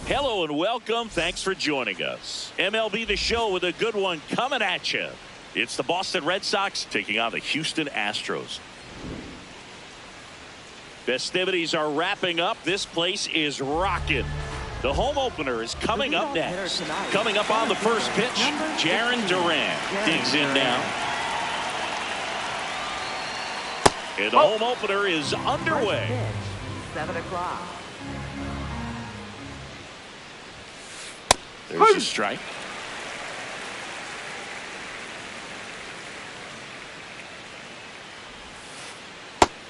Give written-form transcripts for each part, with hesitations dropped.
Hello and welcome. Thanks for joining us. MLB The Show with a good one coming at you. It's the Boston Red Sox taking on the Houston Astros. Festivities are wrapping up. This place is rocking. The home opener is coming up next. Coming up on the first pitch, Jarren Duran digs in now. And the home opener is underway. 7 o'clock. There's a strike.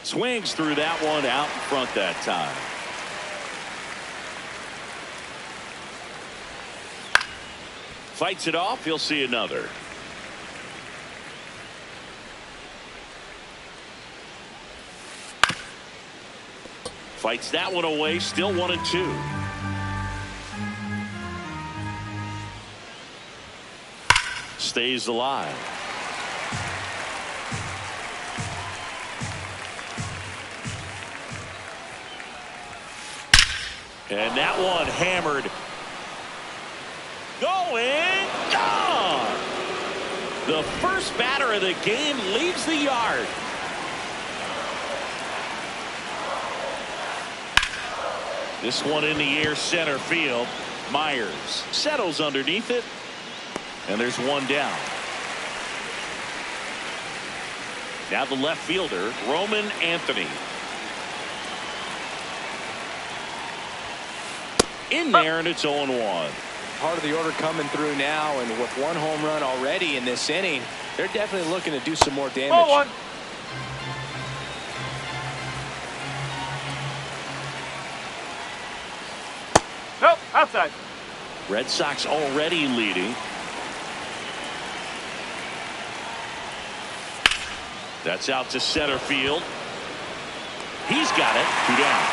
Swings through that one out in front that time. Fights it off. He'll see another. Fights that one away. Still 1-2. Stays alive. And that one hammered. Going. Gone. The first batter of the game leaves the yard. This one in the air center field. Myers settles underneath it. And there's one down. Now the left fielder, Roman Anthony. In there, and it's 0-1. Part of the order coming through now, and with one home run already in this inning, they're definitely looking to do some more damage. 0-1. Nope, outside. Red Sox already leading. That's out to center field. He's got it. 2 down.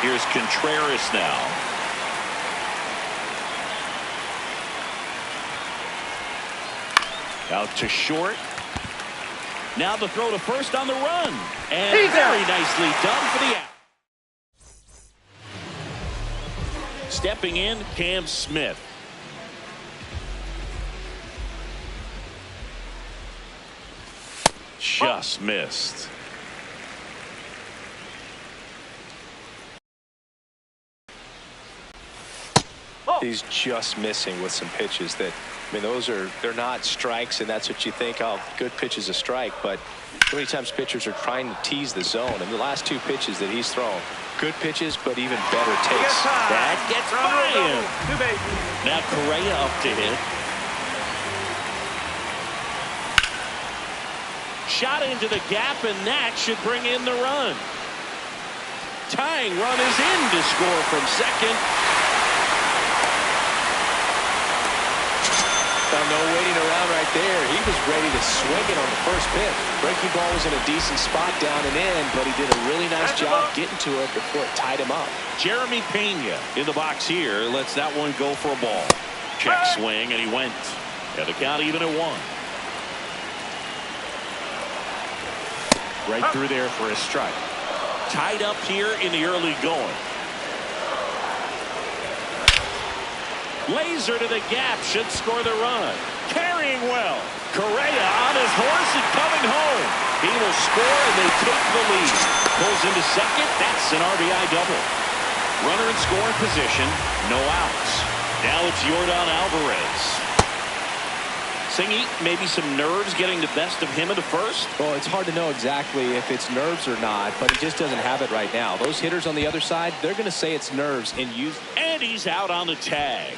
Here's Contreras now. Out to short. Now the throw to first on the run. And very nicely done for the out. Stepping in, Cam Smith. Just missed. He's just missing with some pitches that, I mean, they're not strikes, and that's what you think, oh, good pitch is a strike, but how many times pitchers are trying to tease the zone? And the last 2 pitches that he's thrown, good pitches, but even better takes. That gets by him. Now Correa up to hit. Shot into the gap, and that should bring in the run. Tying run is in to score from second. No waiting around right there. He was ready to swing it on the first pitch. Breaking ball was in a decent spot down and in, but he did a really nice job getting to it before it tied him up. Jeremy Pena in the box here lets that one go for a ball. Check swing, and he went. And the count even at 1. Right through there for a strike. Tied up here in the early going. Laser to the gap. Should score the run. Carrying well. Correa on his horse and coming home. He will score and they take the lead. Pulls into second. That's an RBI double. Runner in scoring position. No outs. Now it's Yordan Alvarez. Singy, maybe some nerves getting the best of him in the first? Well, it's hard to know exactly if it's nerves or not, but he just doesn't have it right now. Those hitters on the other side, they're going to say it's nerves and use. And he's out on the tag.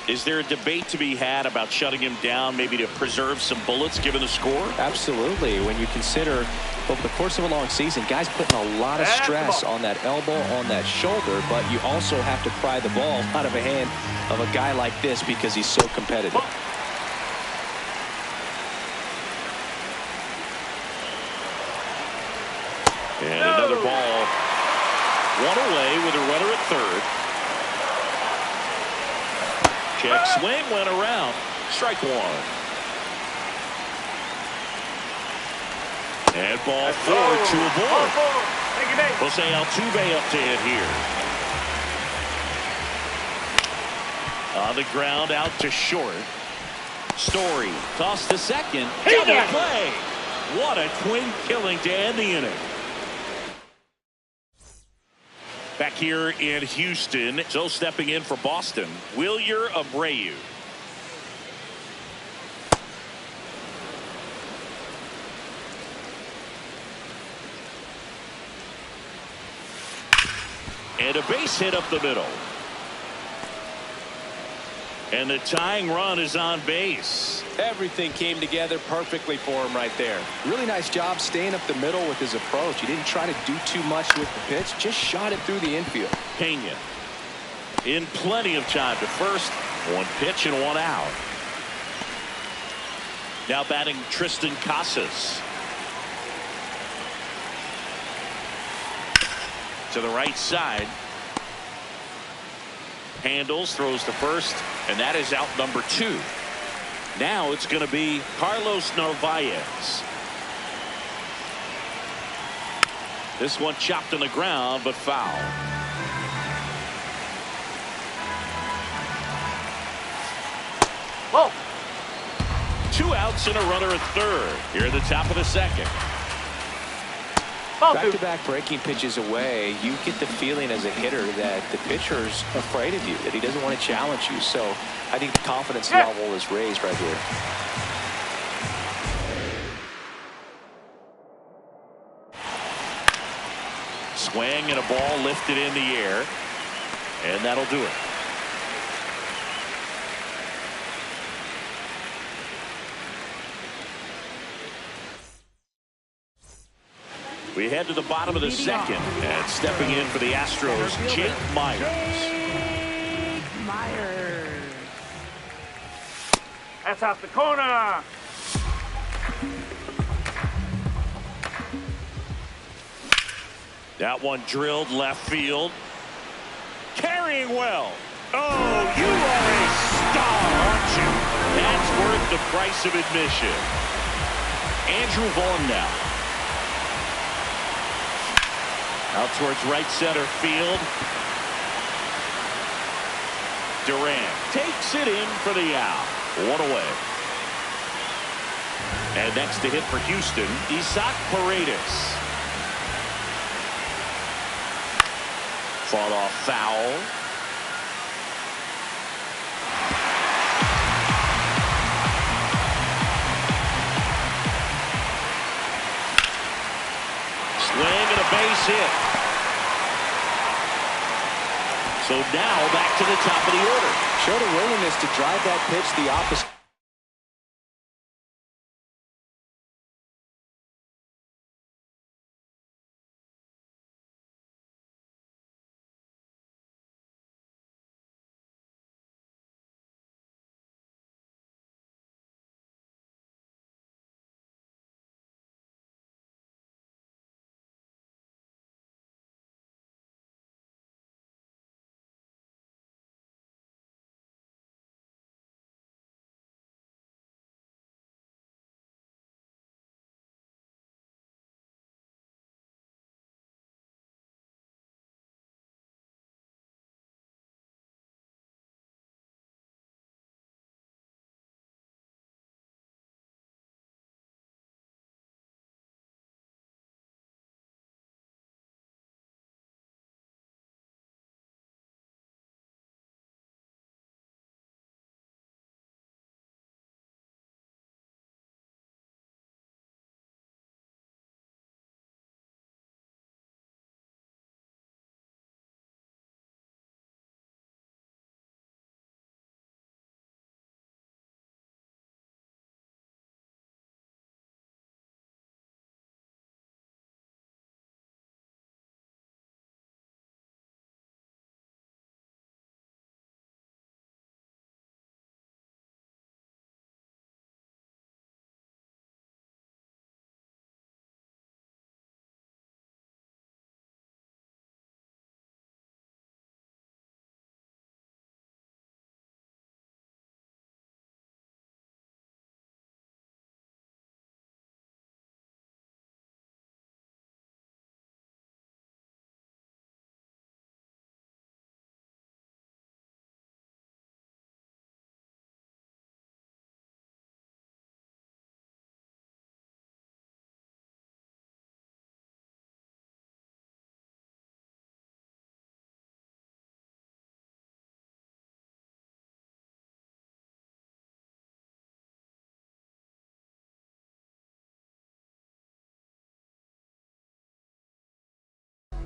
Is there a debate to be had about shutting him down, maybe to preserve some bullets given the score? Absolutely. When you consider over the course of a long season, guys putting a lot of stress on that elbow, on that shoulder, but you also have to pry the ball out of a hand of a guy like this because he's so competitive. And another ball. One away with a runner at third. Check swing went around. Strike one. And ball four to a ball. Jose Altuve up to hit here. On the ground out to short. Story toss to second. Double play. What a twin killing to end the inning. Back here in Houston, so stepping in for Boston, Wilyer Abreu. And a base hit up the middle. And the tying run is on base. Everything came together perfectly for him right there. Really nice job staying up the middle with his approach. He didn't try to do too much with the pitch, just shot it through the infield. Pena in plenty of time to first. One pitch and one out. Now batting Tristan Casas. To the right side. Handles, throws to first, and that is out number 2. Now it's going to be Carlos Narvaez. This one chopped on the ground, but foul. Whoa. 2 outs and a runner at third. Here at the top of the second. Back-to-back breaking pitches away, you get the feeling as a hitter that the pitcher's afraid of you, that he doesn't want to challenge you. So I think the confidence level is raised right here. Swing and a ball lifted in the air. And that'll do it. We head to the bottom of the second, and stepping in for the Astros, Jake Meyers. Jake Meyers. That's off the corner. That one drilled left field. Carrying well. Oh, you are a star, aren't you? That's worth the price of admission. Andrew Vaughn now. Out towards right center field. Durant takes it in for the out. One away. And next to hit for Houston, Isaac Paredes. Fought off foul. Swing and a base hit. So now back to the top of the order. Showed a willingness to drive that pitch the opposite.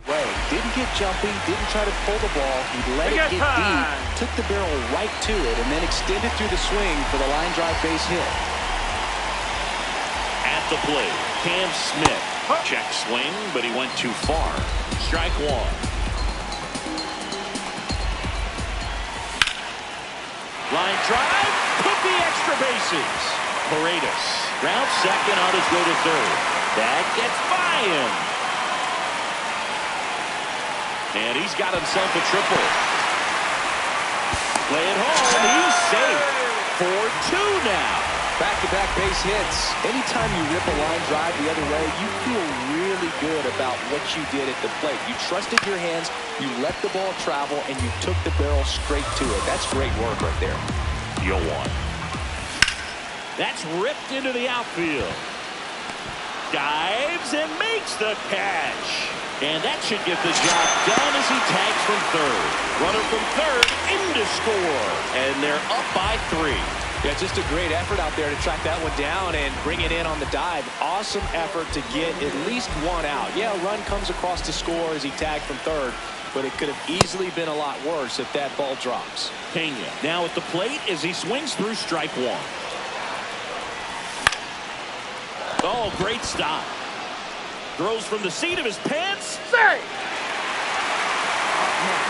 way. Didn't get jumpy, didn't try to pull the ball. He let it get deep, took the barrel right to it, and then extended through the swing for the line drive base hit. At the plate, Cam Smith. Check swing, but he went too far. Strike one. Line drive, hit the extra bases. Paredes rounds second on his way to third. That gets by him. And he's got himself a triple. Play it home. He's safe. 4-2 now. Back-to-back base hits. Anytime you rip a line drive the other way, you feel really good about what you did at the plate. You trusted your hands, you let the ball travel, and you took the barrel straight to it. That's great work right there. You'll want. That's ripped into the outfield. Dives and makes the catch. And that should get the job done as he tags from third. Runner from third into score. And they're up by 3. Yeah, just a great effort out there to track that one down and bring it in on the dive. Awesome effort to get at least one out. Yeah, a run comes across to score as he tagged from third, but it could have easily been a lot worse if that ball drops. Pena now at the plate as he swings through strike one. Oh, great stop. Throws from the seat of his pants. Say!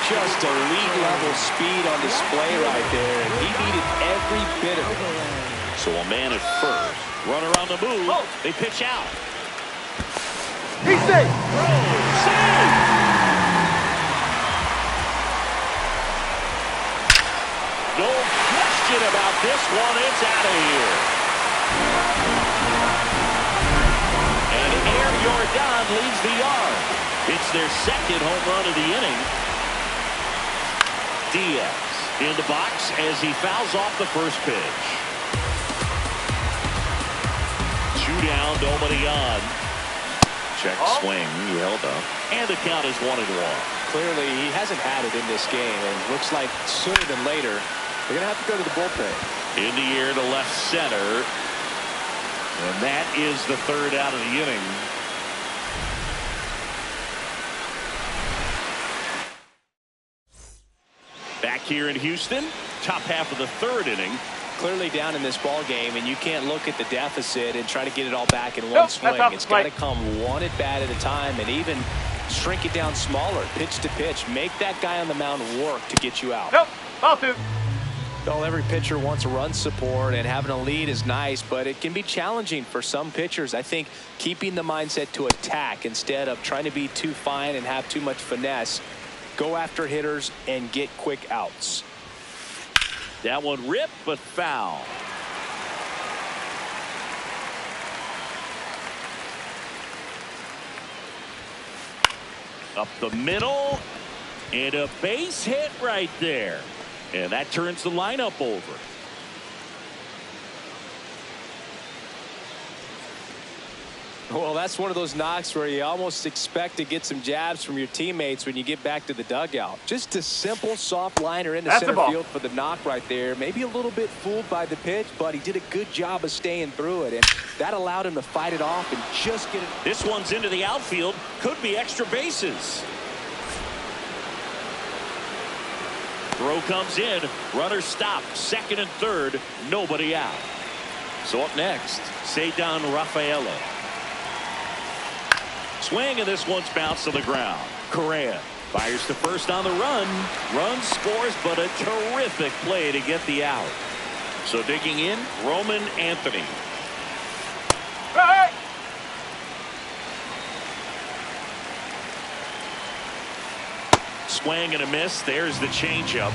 Just elite level speed on display right there, and he needed every bit of it. So a man at first. Runner on the move. Oh. They pitch out. He's safe. Save. No question about this one. It's out of here. And Air Jordan leads the yard. It's their second home run of the inning. Diaz in the box as he fouls off the first pitch. 2 down, nobody on. Check swing, he held up. And the count is 1-1. Clearly, he hasn't had it in this game, and looks like sooner than later, they're going to have to go to the bullpen. In the air to left center. And that is the third out of the inning. Back here in Houston, top half of the third inning. Clearly down in this ball game, and you can't look at the deficit and try to get it all back in one swing. It's got to come one at bat at a time, and even shrink it down smaller, pitch to pitch. Make that guy on the mound work to get you out. Ball 2. Well, every pitcher wants run support, and having a lead is nice, but it can be challenging for some pitchers. I think keeping the mindset to attack instead of trying to be too fine and have too much finesse. Go after hitters and get quick outs. That one ripped, but foul. Up the middle, and a base hit right there. And that turns the lineup over. Well, that's one of those knocks where you almost expect to get some jabs from your teammates when you get back to the dugout. Just a simple soft liner into center field for the knock right there. Maybe a little bit fooled by the pitch, but he did a good job of staying through it, and that allowed him to fight it off and just get it. This one's into the outfield. Could be extra bases. Throw comes in. Runner stopped. Second and third. Nobody out. So up next, Ceddanne Rafaela. Swing, and this one's bounced to the ground. Correa fires to first on the run. Run scores, but a terrific play to get the out. So digging in, Roman Anthony. Hey! Swing and a miss. There's the changeup.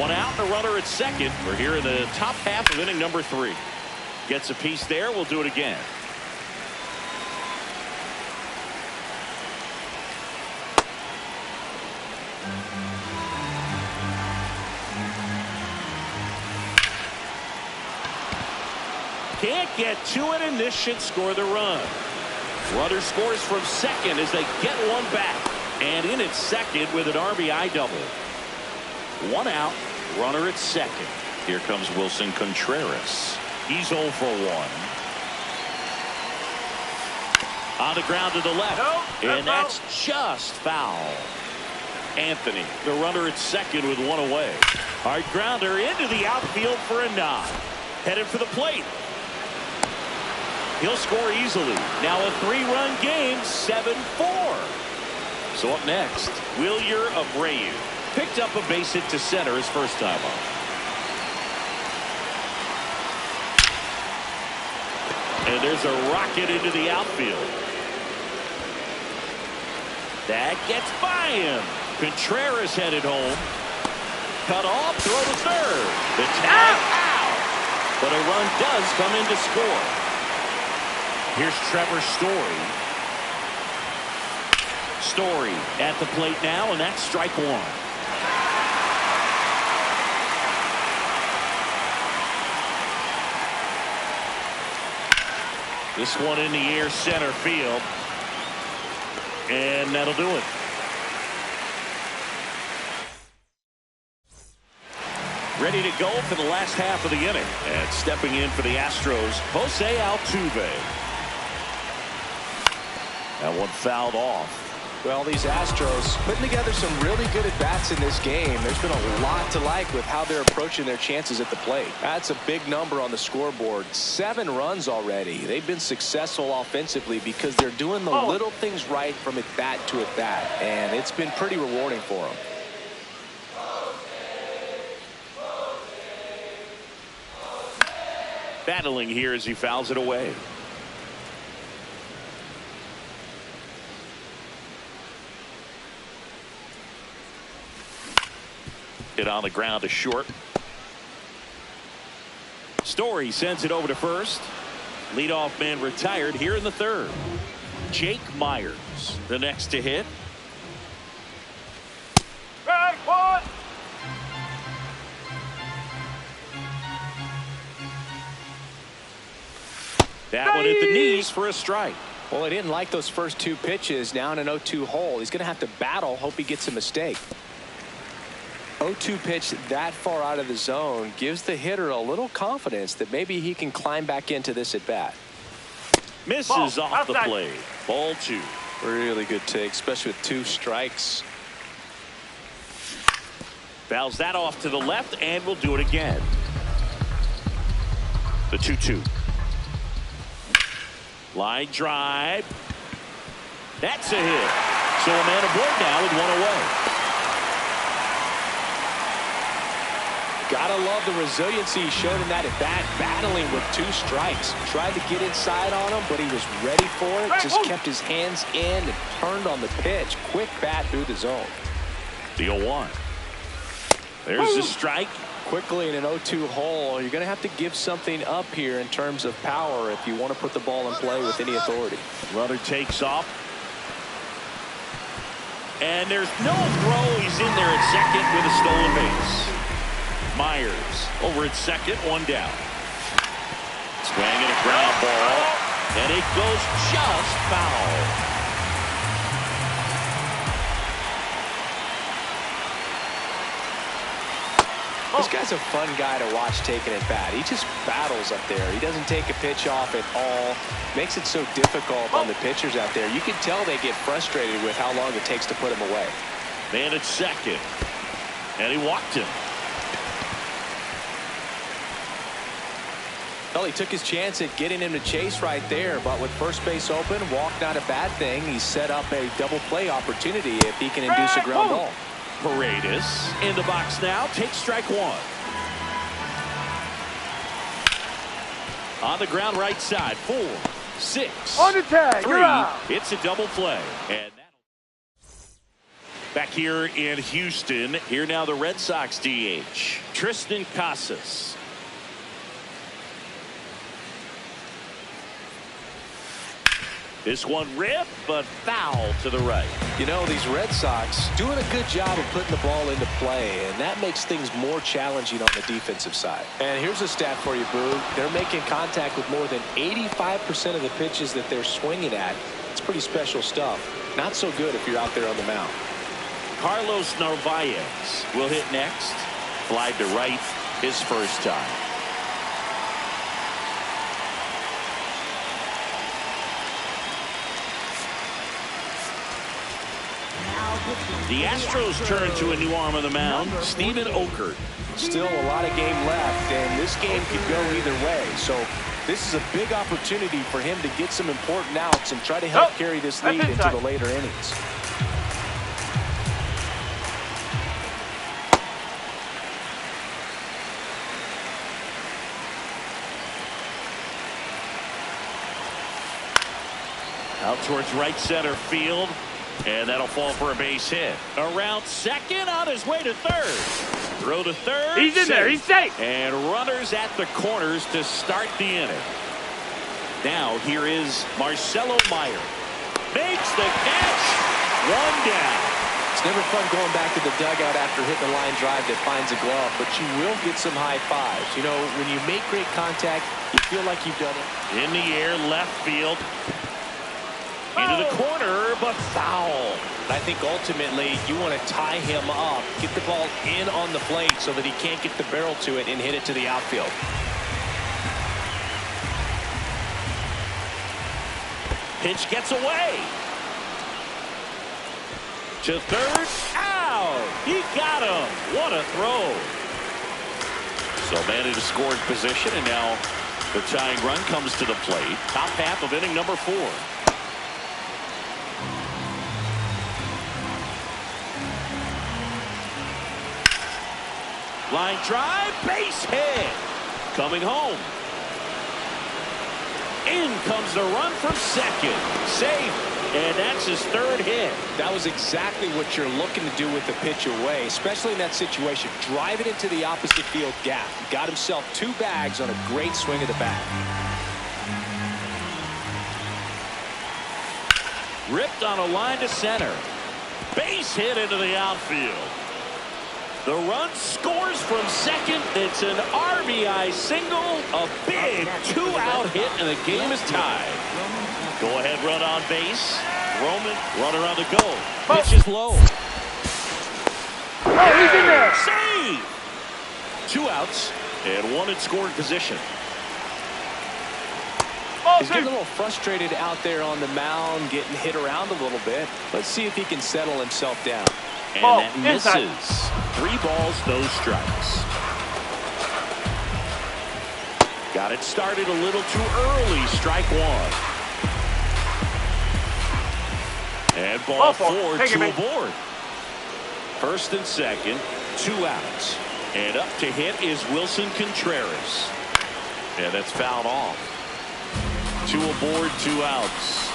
One out and a runner at second. We're here in the top half of inning number 3. Gets a piece there. We'll do it again. Can't get to it, and this should score the run. Runner scores from second as they get one back. And in at second with an RBI double. One out, runner at second. Here comes Wilson Contreras. He's 0 for 1. On the ground to the left. And that's just foul. Anthony, the runner at second with one away. Hard grounder into the outfield for a nod. Headed for the plate. He'll score easily. Now a 3-run game, 7-4. So up next, Wilyer Abreu. Picked up a base hit to center his first time up. And there's a rocket into the outfield. That gets by him. Contreras headed home. Cut off, throw to third. The tag out. But a run does come in to score. Here's Trevor Story. Story at the plate now, and that's strike one. This one in the air, center field. And that'll do it. Ready to go for the last half of the inning. And stepping in for the Astros, Jose Altuve. That one fouled off. Well, these Astros putting together some really good at-bats in this game. There's been a lot to like with how they're approaching their chances at the plate. That's a big number on the scoreboard. 7 runs already. They've been successful offensively because they're doing the little things right from at-bat to at-bat, and it's been pretty rewarding for them. Battling here as he fouls it away. Hit on the ground to short. Story sends it over to first. Leadoff man retired here in the third. Jake Myers, the next to hit. That one at the knees for a strike. Well, he didn't like those first 2 pitches. Now in an 0-2 hole, he's going to have to battle, hope he gets a mistake. 0-2 pitch that far out of the zone gives the hitter a little confidence that maybe he can climb back into this at bat. Misses off the plate. Ball 2. Really good take, especially with 2 strikes. Fouls that off to the left and will do it again. The 2-2. Line drive. That's a hit. So a man aboard now with one away. Gotta love the resiliency he showed in that at bat, battling with 2 strikes. Tried to get inside on him, but he was ready for it. Just kept his hands in and turned on the pitch. Quick bat through the zone. The 0-1. There's the strike. Quickly in an 0-2 hole, you're going to have to give something up here in terms of power if you want to put the ball in play with any authority. Runner takes off. And there's no throw. He's in there at second with a stolen base. Myers over at second, 1 down. Swinging a ground ball. And it goes just foul. This guy's a fun guy to watch taking at bat. He just battles up there. He doesn't take a pitch off at all. Makes it so difficult on the pitchers out there. You can tell they get frustrated with how long it takes to put him away. Man at second. And he walked him. Well, he took his chance at getting him to chase right there, but with first base open, walk not a bad thing. He set up a double play opportunity if he can induce a ground ball. Paredes in the box now, takes strike 1. On the ground right side, 4, 6, On the tag, 3. you're out. It's a double play. And back here in Houston, here now the Red Sox DH, Tristan Casas. This one ripped, but foul to the right. You know, these Red Sox doing a good job of putting the ball into play, and that makes things more challenging on the defensive side. And here's a stat for you, Boo. They're making contact with more than 85% of the pitches that they're swinging at. It's pretty special stuff. Not so good if you're out there on the mound. Carlos Narvaez will hit next. Fly to right his first time. The Astros turn to a new arm on the mound, Steven Okert. Still a lot of game left, and this game could go either way. So this is a big opportunity for him to get some important outs and try to help carry this lead into the later innings. Out towards right center field, and that'll fall for a base hit. Around second, on his way to third. Throw to third. He's in there. He's safe. And runners at the corners to start the inning. Now here is Marcelo Meyer. Makes the catch. One down. It's never fun going back to the dugout after hitting a line drive that finds a glove, but you will get some high fives. You know, when you make great contact, you feel like you've done it. In the air, left field. Into the corner, but foul. I think ultimately you want to tie him up, get the ball in on the plate so that he can't get the barrel to it and hit it to the outfield. Pitch gets away. To third, out. He got him. What a throw. So man in a scoring position, and now the tying run comes to the plate. Top half of inning number 4. Line drive, base hit. Coming home. In comes the run from second. Safe, and that's his third hit. That was exactly what you're looking to do with the pitch away, especially in that situation. Drive it into the opposite field gap. He got himself 2 bags on a great swing of the bat. Ripped on a line to center. Base hit into the outfield. The run scores from second. It's an RBI single. A big 2-out hit, and the game is tied. Go-ahead run on base. Roman, runner on the go. Pitch is low. Oh, he's in there. Save. 2 outs and 1 in scoring position. He's getting a little frustrated out there on the mound, getting hit around a little bit. Let's see if he can settle himself down. And that misses. 3 balls, no strikes. Got it started a little too early. Strike 1. And ball 4, 2 aboard. First and second, 2 outs. And up to hit is Wilson Contreras. And that's fouled off. 2 aboard, 2 outs.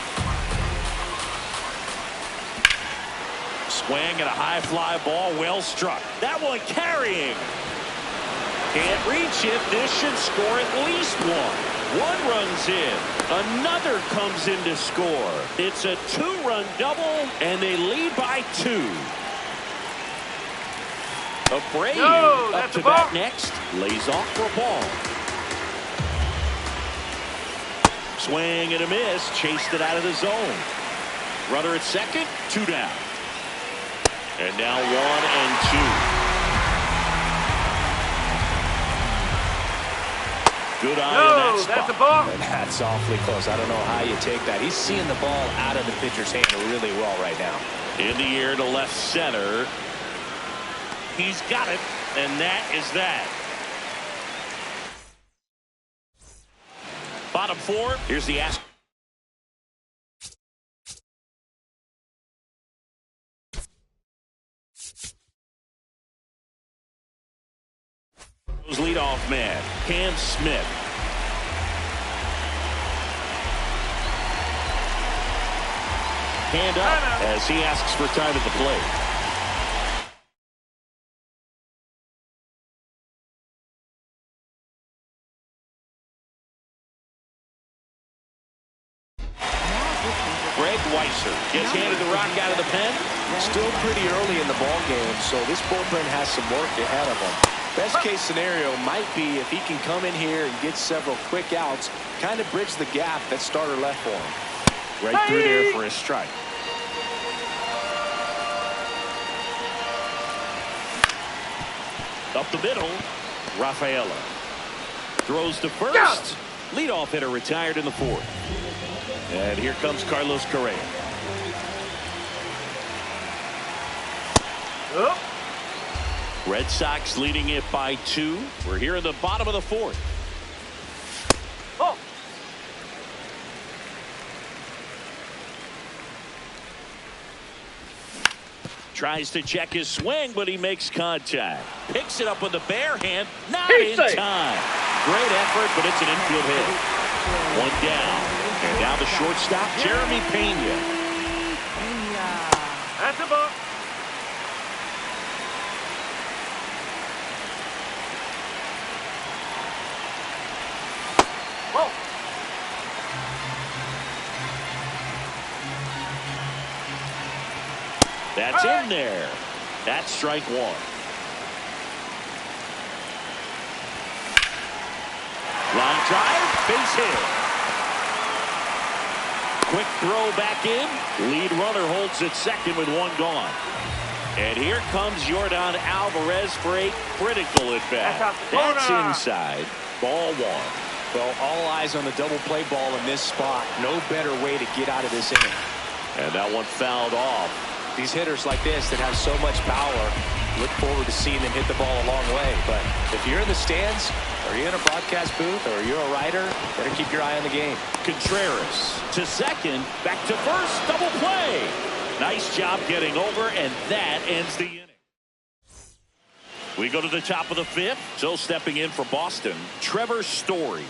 Swing and a high fly ball, well struck. That one carrying. Can't reach it. This should score at least 1. 1 runs in. Another comes in to score. It's a 2-run double, and they lead by 2. Abreu up to bat next. Lays off for a ball. Swing and a miss. Chased it out of the zone. Runner at second. 2 down. And now 1 and 2. Good eye on that spot. That's the ball. And that's awfully close. I don't know how you take that. He's seeing the ball out of the pitcher's hand really well right now. In the air to left center. He's got it, and that is that. Bottom 4. Here's the ask. Leadoff man, Cam Smith. Hand up as he asks for time at the plate. Greg Weisser gets handed the rock out of the pen. Still pretty early in the ball game, so this bullpen has some work ahead of them. Best case scenario might be if he can come in here and get several quick outs, kind of bridge the gap that starter left for him. Right through there for a strike. Up the middle, Rafaela throws to first. Leadoff hitter retired in the 4th. And here comes Carlos Correa. Up. Red Sox leading it by 2. We're here in the bottom of the 4th. Oh. Tries to check his swing, but he makes contact. Picks it up with the bare hand. Not He's in safe. time. Great effort, but it's an infield hit. 1 down. And now the shortstop, Jeremy Pena. That's a ball. Oh. That's in there. That's strike 1. Line drive, base hit. Quick throw back in. Lead runner holds at second with 1 gone. And here comes Yordan Alvarez for a critical at bat. That's inside. Ball 1. Well, all eyes on the double play ball in this spot. No better way to get out of this inning. And that one fouled off. These hitters like this that have so much power, look forward to seeing them hit the ball a long way. But if you're in the stands, or you're in a broadcast booth, or you're a writer, better keep your eye on the game. Contreras to second, back to first, double play. Nice job getting over, and that ends the inning. We go to the top of the 5th. So stepping in for Boston, Trevor Story.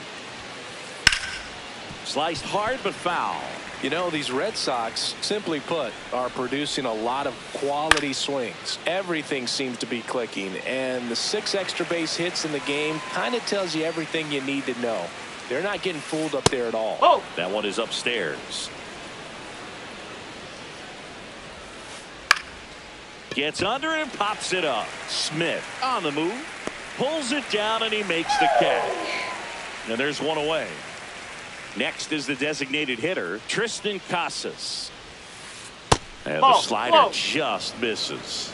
Sliced hard but foul. You know, these Red Sox, simply put, are producing a lot of quality swings. Everything seems to be clicking, and the 6 extra base hits in the game kind of tells you everything you need to know. They're not getting fooled up there at all. Oh. That one is upstairs. Gets under it and pops it up. Smith on the move. Pulls it down and he makes the catch. And there's one away. Next is the designated hitter, Triston Casas. And the slider just misses.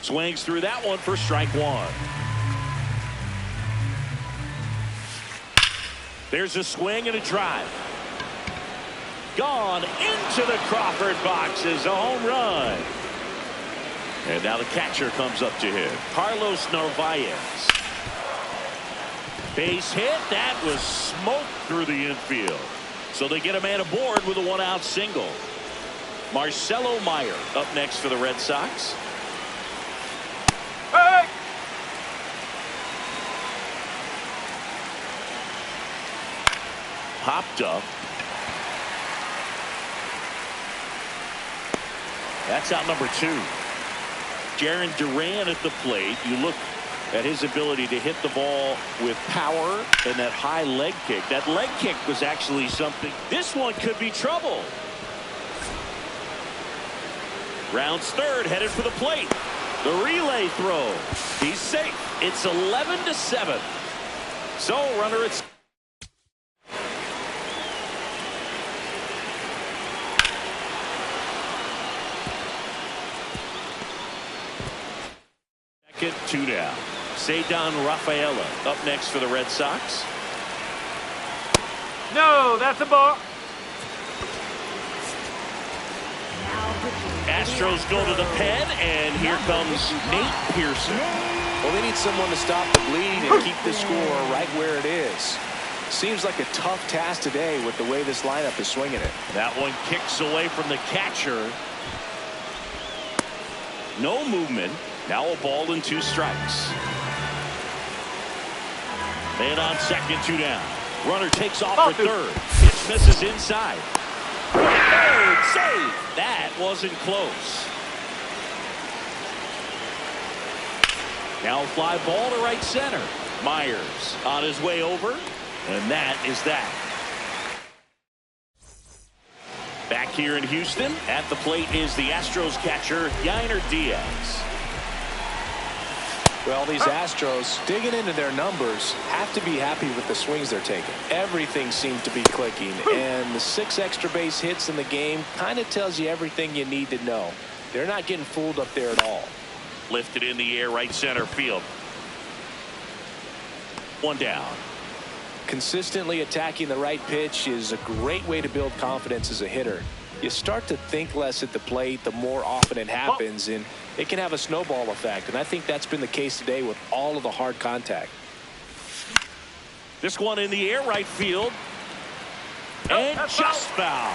Swings through that one for strike 1. There's a swing and a drive. Gone into the Crawford box is a home run. And now the catcher comes up to him, Carlos Narvaez. Base hit. That was smoked through the infield. So they get a man aboard with a 1-out single. Marcelo Meyer up next for the Red Sox. Hey. Popped up. That's out number 2. Jarren Duran at the plate. You look at his ability to hit the ball with power and that high leg kick. That leg kick was actually something. This one could be trouble. Rounds third, headed for the plate. The relay throw. He's safe. It's 11-7. So runner it's. Second, 2 down. Ceddanne Rafaela up next for the Red Sox. No, that's a ball. Astros go to the pen, and here comes Nate Pearson. Well, they need someone to stop the bleed and keep the score right where it is. Seems like a tough task today with the way this lineup is swinging it. That one kicks away from the catcher. No movement. Now a ball and 2 strikes. Man on second, 2 down. Runner takes off for third. Pitch misses inside. Third, save. That wasn't close. Now fly ball to right center. Myers on his way over. And that is that. Back here in Houston, at the plate is the Astros catcher, Yainer Diaz. Well, these Astros, digging into their numbers, have to be happy with the swings they're taking. Everything seems to be clicking, and the 6 extra base hits in the game kind of tells you everything you need to know. They're not getting fooled up there at all. Lifted in the air, right center field. 1 down. Consistently attacking the right pitch is a great way to build confidence as a hitter. you start to think less at the plate the more often it happens, and it can have a snowball effect. And I think that's been the case today with all of the hard contact. This one in the air, right field. And just foul.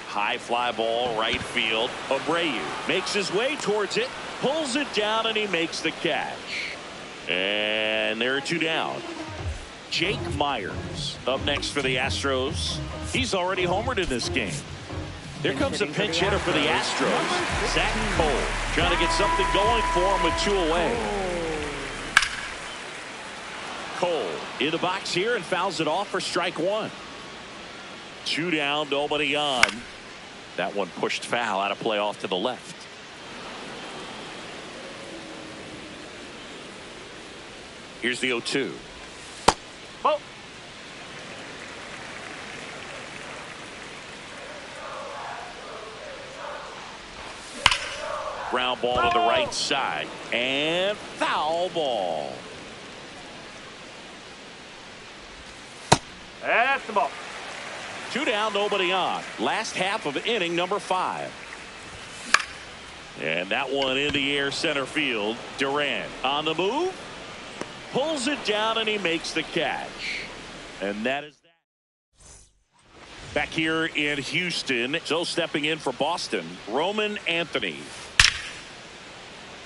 High fly ball, right field. Abreu makes his way towards it, pulls it down, and he makes the catch. And there are two down. Jake Myers up next for the Astros. He's already homered in this game. Here comes a pinch hitter for the Astros. Zach Cole trying to get something going for him with two away. Cole in the box here and fouls it off for strike one. Two down, nobody on. That one pushed foul out of play off to the left. Here's the 0-2. Oh. Ground ball to the right side. And foul ball. That's the ball. Two down, nobody on. Last half of inning number 5. And that one in the air, center field. Duran on the move. Pulls it down, and he makes the catch. And that is that. Back here in Houston. So stepping in for Boston, Roman Anthony.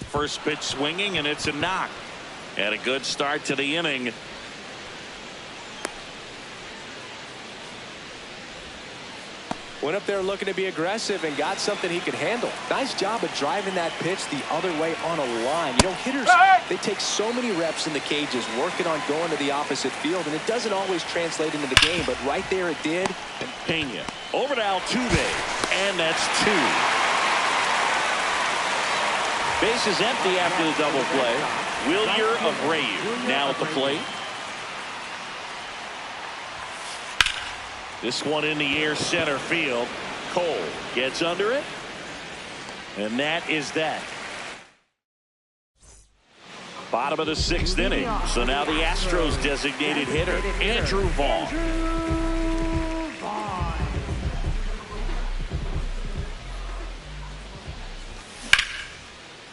First pitch swinging, and it's a knock. And a good start to the inning. Went up there looking to be aggressive and got something he could handle. Nice job of driving that pitch the other way on a line. You know, hitters, they take so many reps in the cages working on going to the opposite field, and it doesn't always translate into the game, but right there it did. And Pena over to Altuve, and that's 2. Base is empty after the double play. Wilyer Abreu now at the plate. This one in the air, center field. Cole gets under it. And that is that. Bottom of the 6th inning. So now the Astros designated hitter, Andrew Vaughn.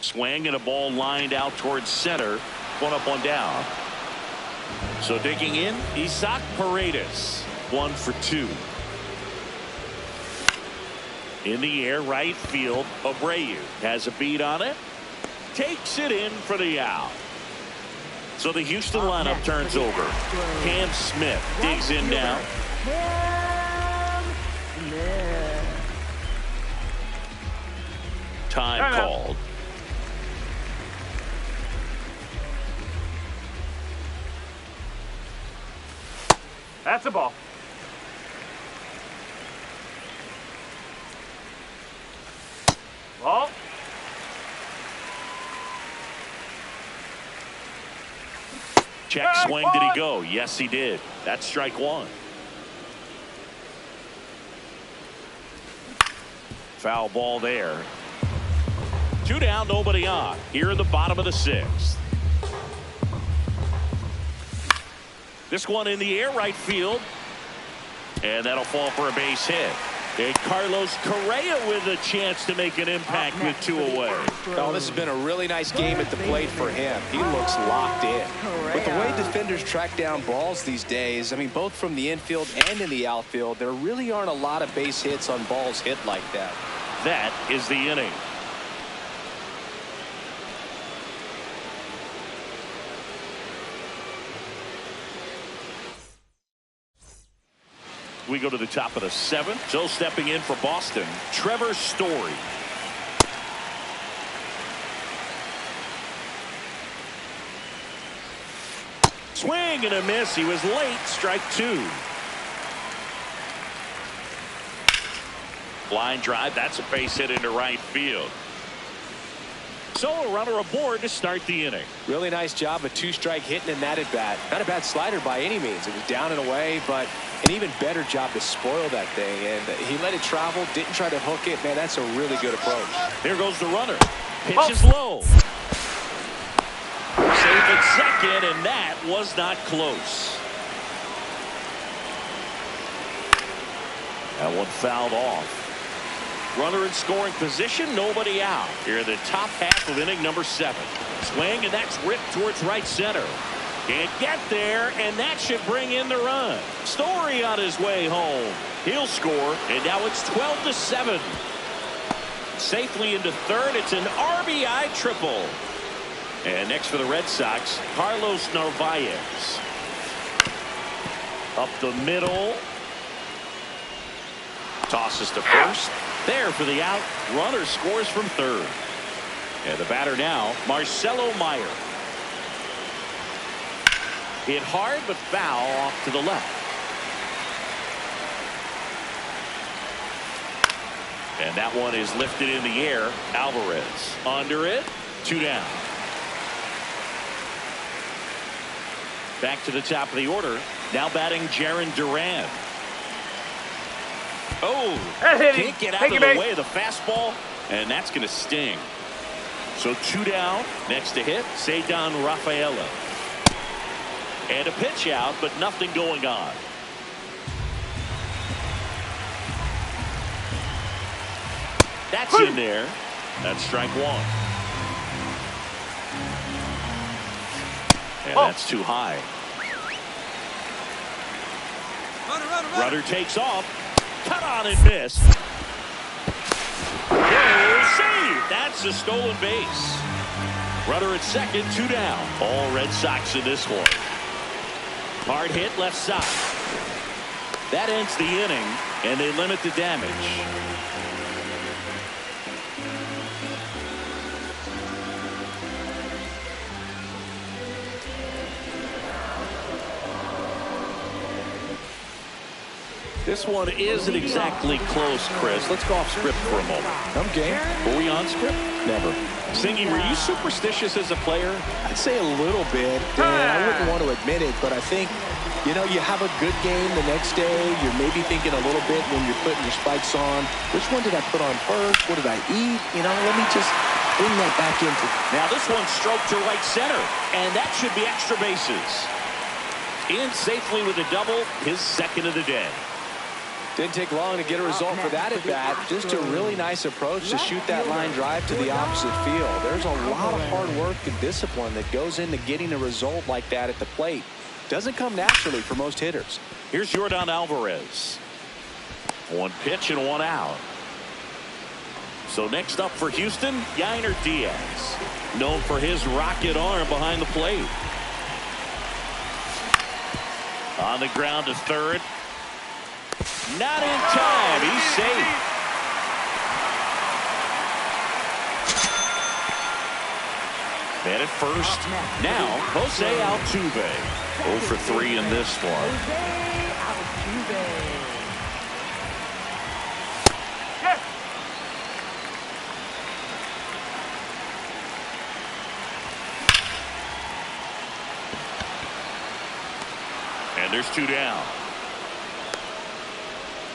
Swing and a ball lined out towards center. One up, one down. So digging in, Isaac Paredes. 1 for 2. In the air, right field. Abreu has a beat on it. Takes it in for the out. So the Houston lineup turns over. Cam Smith digs in now. Time called. That's a ball. Ball. Check swing. Did he go? Yes, he did. That's strike one. Foul ball there. Two down, nobody on. Here in the bottom of the 6th. This one in the air, right field. And that'll fall for a base hit. And Carlos Correa with a chance to make an impact with 2 away. Oh, this has been a really nice game at the plate for him. He looks locked in. With the way defenders track down balls these days, I mean, both from the infield and in the outfield, there really aren't a lot of base hits on balls hit like that. That is the inning. We go to the top of the 7th. So stepping in for Boston, Trevor Story. Swing and a miss. He was late. Strike 2. Line drive. That's a base hit into right field. So a runner aboard to start the inning. Really nice job of 2-strike hitting in that at bat. Not a bad slider by any means. It was down and away, but an even better job to spoil that thing. And he let it travel, didn't try to hook it. Man, that's a really good approach. There goes the runner. Pitch is low. Safe at second. second, and that was not close. That one fouled off. Runner in scoring position, nobody out. Here in the top half of inning number 7. Swing, and that's ripped towards right center. Can't get there, and that should bring in the run. Story on his way home. He'll score, and now it's 12-7. Safely into third. It's an RBI triple. And next for the Red Sox, Carlos Narvaez. Up the middle. Tosses to first. There for the out. Runner scores from third. And the batter now, Marcelo Meyer. Hit hard but foul off to the left. And that one is lifted in the air. Alvarez under it. 2 down. Back to the top of the order. Now batting Jarren Duran. Oh, can't get out of the way of the fastball, and that's going to sting. So 2 down. Next to hit, Ceddanne Rafaela. And a pitch out, but nothing going on. That's in there. That's strike 1. And that's too high. Runner takes off. Cut on and missed. Oh, save. That's a stolen base. Runner at second, 2 down. All Red Sox in this one. Hard hit left side. That ends the inning, and they limit the damage. This one isn't exactly close, Chris. Let's go off script for a moment. I'm game. Were we on script? Never. Singy, were you superstitious as a player? I'd say a little bit, and I wouldn't want to admit it, but I think, you know, you have a good game the next day. You're maybe thinking a little bit when you're putting your spikes on. Which one did I put on first? What did I eat? You know, let me just bring that back into. Now this one's stroked to right center, and that should be extra bases. In safely with a double, his second of the day. Didn't take long to get a result for that at bat. Just a really nice approach to shoot that line drive to the opposite field. There's a lot of hard work and discipline that goes into getting a result like that at the plate. Doesn't come naturally for most hitters. Here's Yordan Alvarez. 1 pitch and 1 out. So next up for Houston, Yainer Diaz. Known for his rocket arm behind the plate. On the ground to third. Not in time. He's safe. Man at first. Now, Jose Altuve. 0 for 3 in this one. And there's 2 down.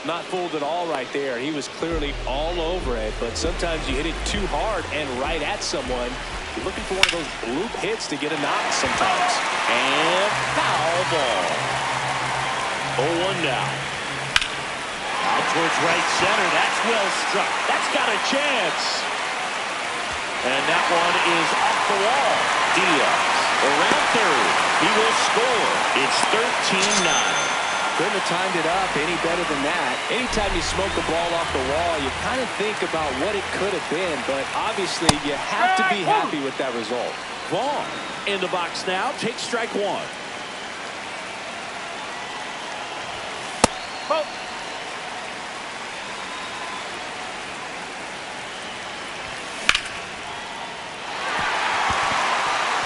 Not fooled at all right there. He was clearly all over it, but sometimes you hit it too hard and right at someone. You're looking for one of those bloop hits to get a knock sometimes. And foul ball. 0-1 now. Out towards right center. That's well struck. That's got a chance. And that one is off the wall. Diaz around third. He will score. It's 13-9. Couldn't have timed it up any better than that. Anytime you smoke a ball off the wall, you kind of think about what it could have been, but obviously you have to be happy with that result. Vaughn in the box now. Takes strike 1. Oh.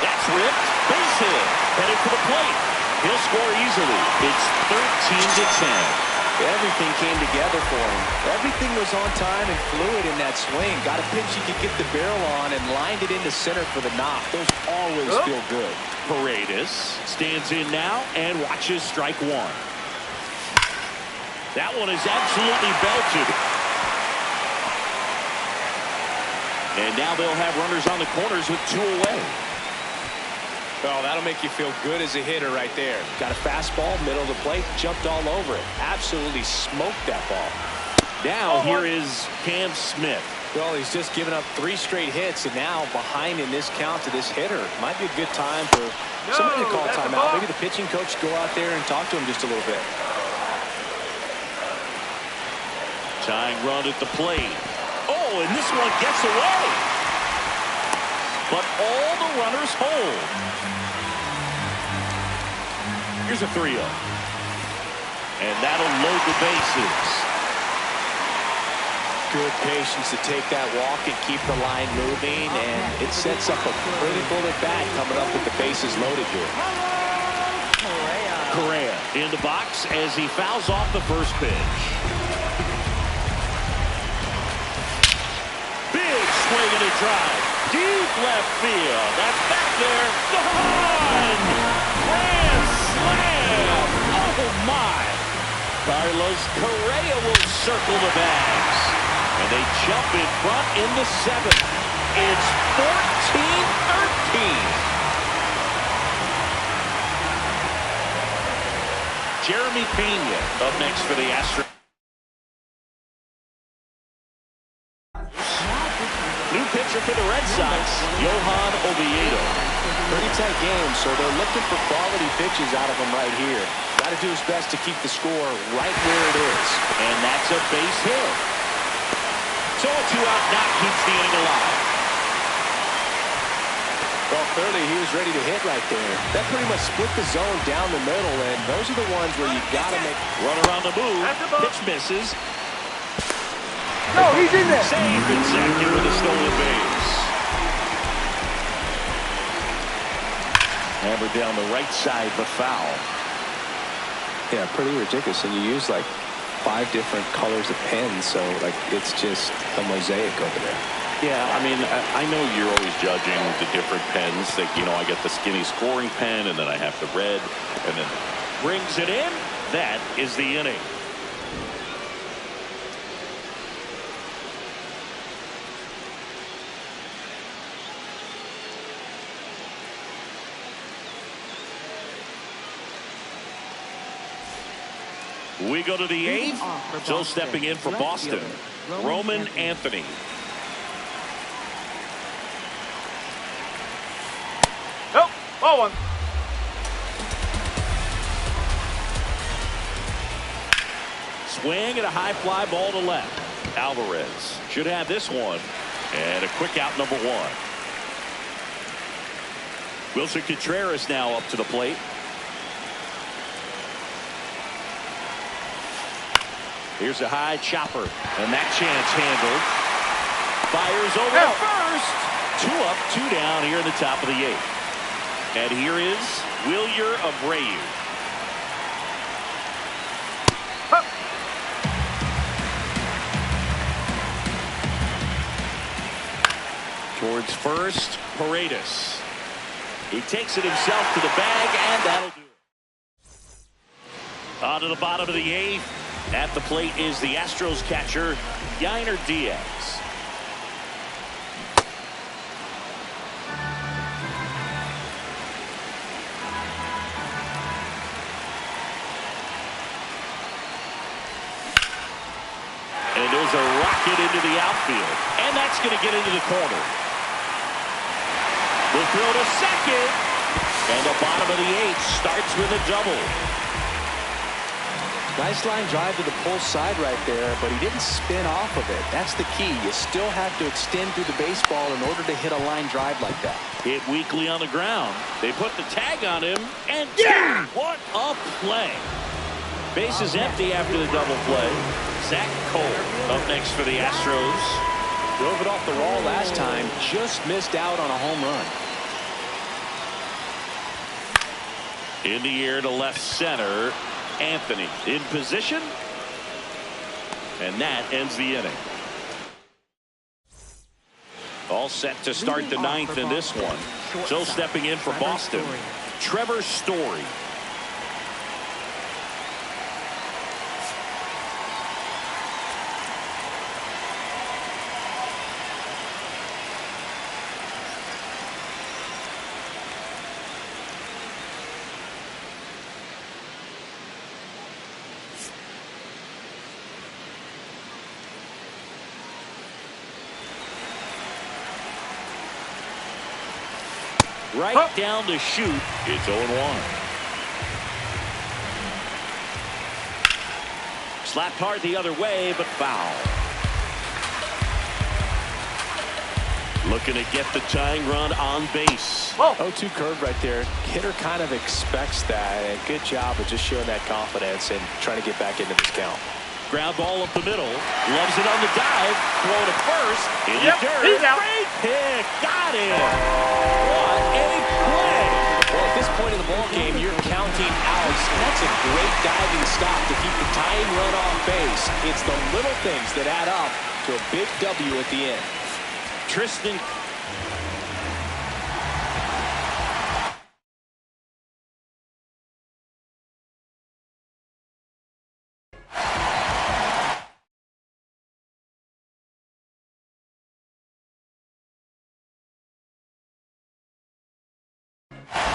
That's ripped. Base hit. Headed for the plate. He'll score easily. It's 13-10. Everything came together for him. Everything was on time and fluid in that swing. Got a pitch he could get the barrel on and lined it into center for the knock. Those always feel good. Paredes stands in now and watches strike 1. That one is absolutely belted. And now they'll have runners on the corners with 2 away. Oh, that'll make you feel good as a hitter right there. Got a fastball, middle of the plate, jumped all over it. Absolutely smoked that ball. Now here is Cam Smith. Well, he's just given up 3 straight hits, and now behind in this count to this hitter. Might be a good time for somebody to call timeout. Maybe the pitching coach go out there and talk to him just a little bit. Tying run at the plate. Oh, and this one gets away. But all the runners hold. Here's a 3-0. And that'll load the bases. Good patience to take that walk and keep the line moving, and it sets up a critical at-bat coming up with the bases loaded here. Correa in the box as he fouls off the first pitch. Big swing and a drive. Deep left field. That's back there. Gone! Grand slam! Oh, my! Carlos Correa will circle the bags. And they jump in front in the 7th. It's 14-13. Jeremy Pena up next for the Astros. New pitcher for the Red Sox, Johan Oviedo. Pretty tight game, so they're looking for quality pitches out of him right here. Got to do his best to keep the score right where it is. And that's a base hit. So a 2-out knock keeps the inning alive. Well, clearly he was ready to hit right there. That pretty much split the zone down the middle, and those are the ones where you got to make. Run around the move. Pitch misses. No, he's in there. Saved in second with a stolen base. Hammered down the right side, but foul. Yeah, pretty ridiculous. And you use like 5 different colors of pens, so like it's just a mosaic over there. Yeah, I mean, I know you're always judging the different pens. That, you know, I get the skinny scoring pen, and then I have the red, and then Brings it in. That is the inning. We go to the 8th. Still stepping in for Boston, Roman Anthony. Nope. Ball one. Swing and a high fly ball to left. Alvarez should have this one. And a quick out, number 1. Wilson Contreras now up to the plate. Here's a high chopper, and that chance handled. Fires over to first. 2 up, 2 down here in the top of the 8th. And here is Wilyer Abreu. Towards first, Paredes. He takes it himself to the bag, and that'll do it. On to the bottom of the 8th. At the plate is the Astros catcher, Yainer Diaz. And there's a rocket into the outfield. And that's going to get into the corner. We'll throw to second. And the bottom of the 8th starts with a double. Nice line drive to the pull side right there, but he didn't spin off of it. That's the key. You still have to extend through the baseball in order to hit a line drive like that. Hit weakly on the ground. They put the tag on him, and what a play. Base is empty after the double play. Zach Cole up next for the Astros. Drove it off the wall last time, just missed out on a home run. In the air to left center. Anthony in position, and that ends the inning. All set to start the 9th in this one. Still stepping in for Boston, Trevor Story. Right down to shoot. It's 0-1. Slapped hard the other way, but foul. Looking to get the tying run on base. 0-2 curve right there. Hitter kind of expects that. And good job of just showing that confidence and trying to get back into this count. Ground ball up the middle. Loves it on the dive. Throw to first. In the dirt. He's out. Great pick. Got him. What a play. Well, at this point in the ball game, you're counting outs. And that's a great diving stop to keep the tying run on base. It's the little things that add up to a big W at the end. Tristan.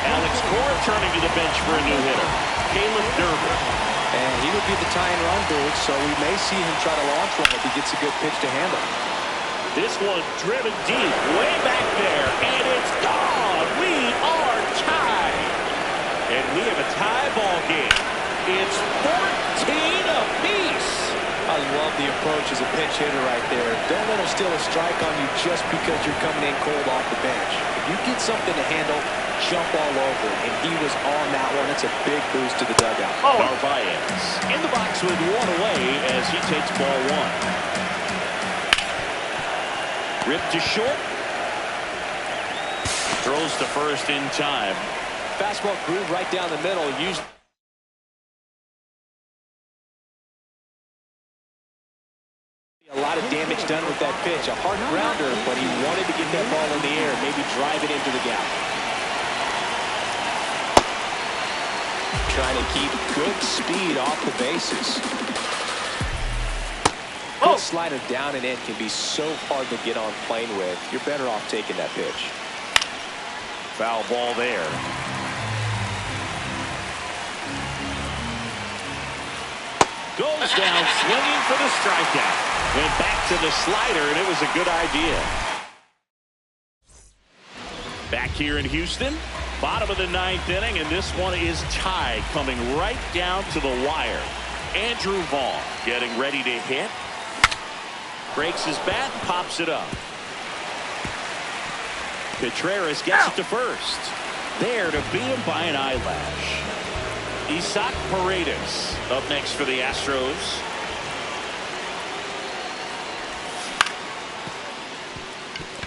Alex Cora turning to the bench for a new hitter. Caleb Durban. And he would be the tying run dude, so we may see him try to launch one if he gets a good pitch to handle. This one driven deep, way back there, and it's gone. We are tied. And we have a tie ball game. It's 14 apiece. I love the approach as a pinch hitter right there. Don't let him steal a strike on you just because you're coming in cold off the bench. If you get something to handle, jump all over it. And he was on that one. It's a big boost to the dugout. Narvaez in the box with one away as he takes ball one. Ripped to short. Throws to first in time. Fastball groove right down the middle. Used a lot of damage done with that pitch. A hard grounder, but he wanted to get that ball in the air, maybe drive it into the gap. Trying to keep good speed off the bases. Good slider down and in can be so hard to get on plane with. You're better off taking that pitch. Foul ball there. Goes down swinging for the strikeout. Went back to the slider, and it was a good idea. Back here in Houston, bottom of the ninth inning, and this one is tied, coming right down to the wire. Andrew Vaughn getting ready to hit. Breaks his bat, pops it up. Contreras gets it to first. There to beat him by an eyelash. Isaac Paredes up next for the Astros.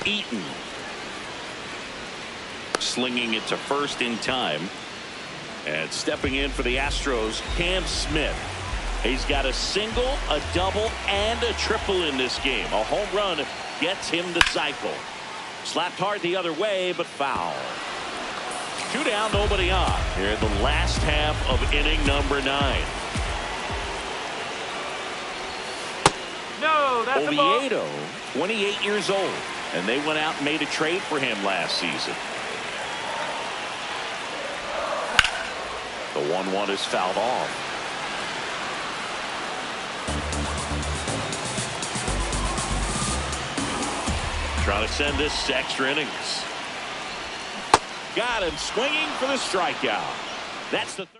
Eaton. Slinging it to first in time. And stepping in for the Astros, Cam Smith. He's got a single, a double, and a triple in this game. A home run gets him the cycle. Slapped hard the other way, but foul. 2 down, nobody on. Here in the last half of inning number 9. No, that's a ball. Oviedo, 28 years old, and they went out and made a trade for him last season. The 1-1 is fouled off. Trying to send this to extra innings. Got him swinging for the strikeout. That's the third.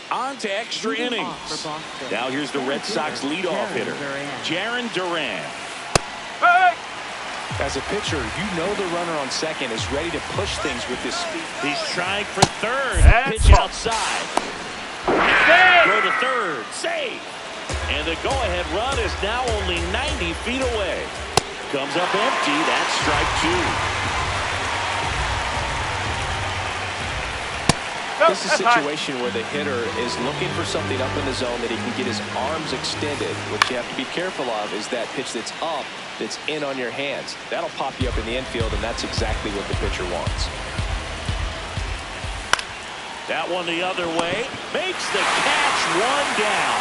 On to extra innings. Now here's the Red Sox leadoff hitter, Jarren Duran. Hey! As a pitcher, you know the runner on second is ready to push things with his speed. He's trying for third. That's Pitch ball. outside. Save! Throw to third. Save. And the go-ahead run is now only 90 feet away. Comes up empty. That's strike 2. This is a situation where the hitter is looking for something up in the zone that he can get his arms extended. What you have to be careful of is that pitch that's up, that's in on your hands. That'll pop you up in the infield, and that's exactly what the pitcher wants. That one the other way. Makes the catch, 1 down.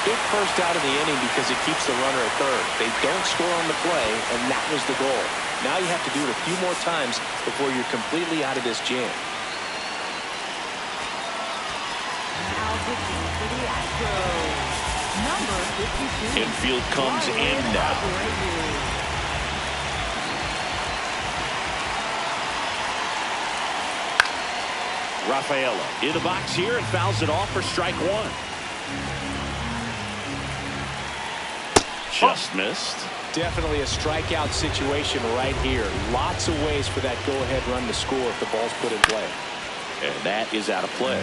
Big first out of the inning because it keeps the runner at third. They don't score on the play, and that was the goal. Now you have to do it a few more times before you're completely out of this jam. Infield comes in now. Rafaela in the box here and fouls it off for strike one. Just missed. Definitely a strikeout situation right here. Lots of ways for that go-ahead run to score if the ball's put in play. And that is out of play.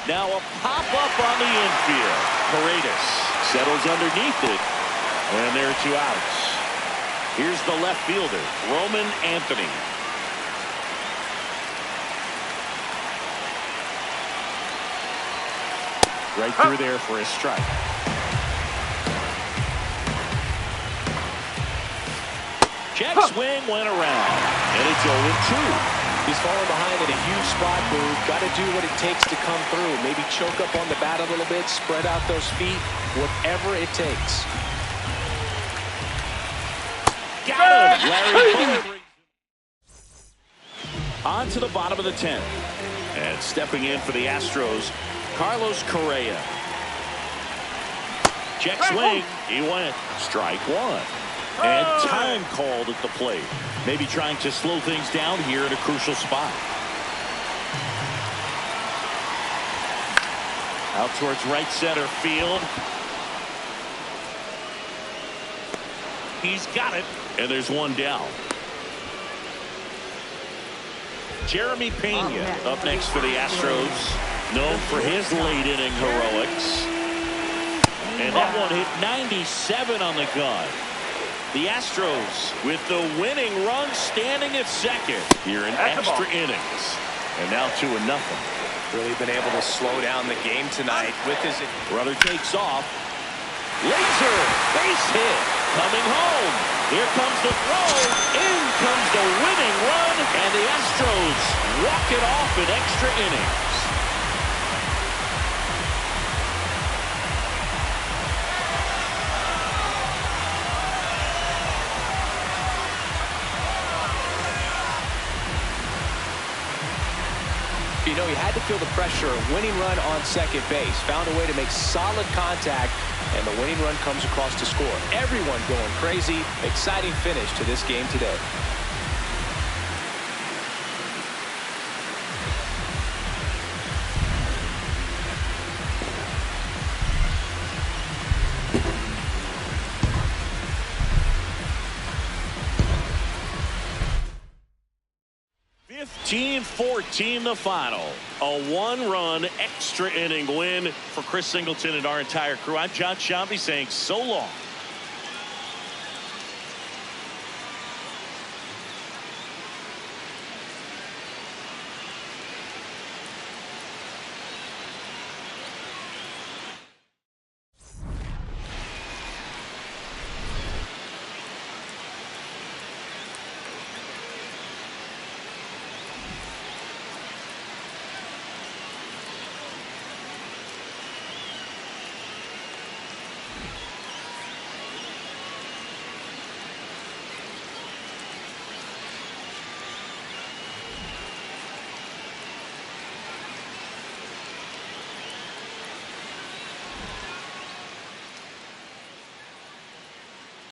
Now a pop-up on the infield. Paredes settles underneath it. And there are 2 outs. Here's the left fielder, Roman Anthony. Right through there for a strike. Check swing went around. And it's 0-2. He's falling behind in a huge spot move. Got to do what it takes to come through. Maybe choke up on the bat a little bit, spread out those feet, whatever it takes. Got him. Larry on to the bottom of the 10th. And stepping in for the Astros, Carlos Correa. Check swing. He went. Strike one. And time called at the plate. Maybe trying to slow things down here at a crucial spot. Out towards right center field. He's got it. And there's one down. Jeremy Pena up next for the Astros. Known for his late inning heroics. And that one hit 97 on the gun. The Astros with the winning run standing at second here in extra innings. And now 2-0. Really been able to slow down the game tonight with his... Brother takes off. Laser base hit coming home. Here comes the throw. In comes the winning run. And the Astros walk it off in extra innings. You know, he had to feel the pressure. Winning run on second base. Found a way to make solid contact, and the winning run comes across to score. Everyone going crazy. Exciting finish to this game today. Team 14 the final. A 1-run extra inning win for Chris Singleton and our entire crew. I'm John Sciambi saying so long.